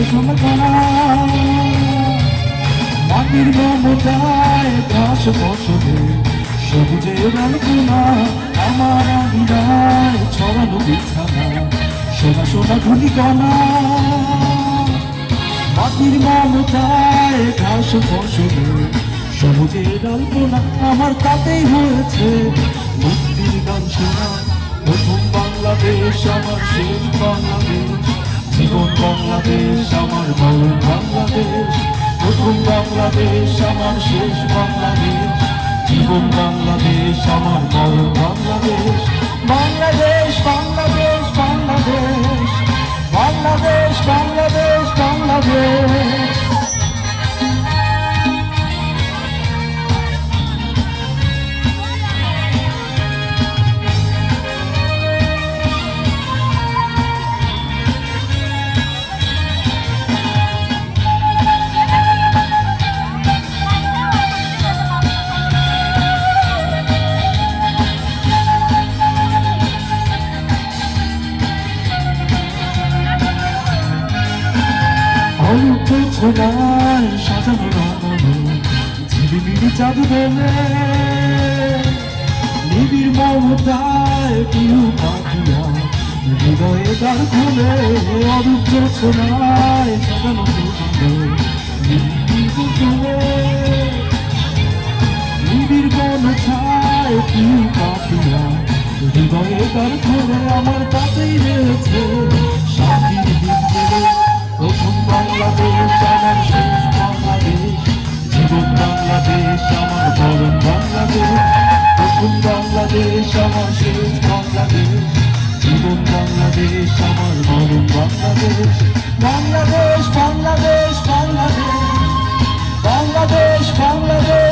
সোনা কণা মাটির মমতায় ঘাস ফসলে সবুজের আলপনা আমার আঙিনায় ছড়ানো বিছানা সোনা সোনা ধুলি কণা মাটির মমতায় ঘাস ফসলে সবুজের আলপনা আমার তাতেই হয়েছে মুক্তির গান শোনা প্রথম বাংলাদেশ আমার শেষ বাংলাদেশ জীবন বাংলাদেশ আমার মরণ বাংলাদেশ প্রথম বাংলাদেশ আমার শেষ বাংলাদেশ জীবন বাংলাদেশ আমার মরণ বাংলাদেশ বাংলাদেশ বাংলাদেশ বাংলাদেশ বাংলাদেশ বাংলাদেশ বাংলাদেশ ছোড়ায় সাজানো রঙনে ঝিলিমিলি চাঁদ বলে নিবিড় মমতায় প্রিয় পাখিয়া হৃদয়ে দ্বার খুলে অরুদ্ধ ছোড়ায় সাজানো নিবিড় কোন ছায় প্রিয় পাখিয়া হৃদয়ে দ্বার খুলে আমার তাতেই রয়েছে শান্তির দিন গেলে প্রথম বাংলাদেশ আমার শেষ বাংলাদেশ জীবন বাংলাদেশ আমার মরণ বাংলাদেশ প্রথম বাংলাদেশ আমার শেষ বাংলাদেশ জীবন বাংলাদেশ আমার মরণ বাংলাদেশ বাংলাদেশ বাংলাদেশ বাংলাদেশ বাংলাদেশ বাংলাদেশ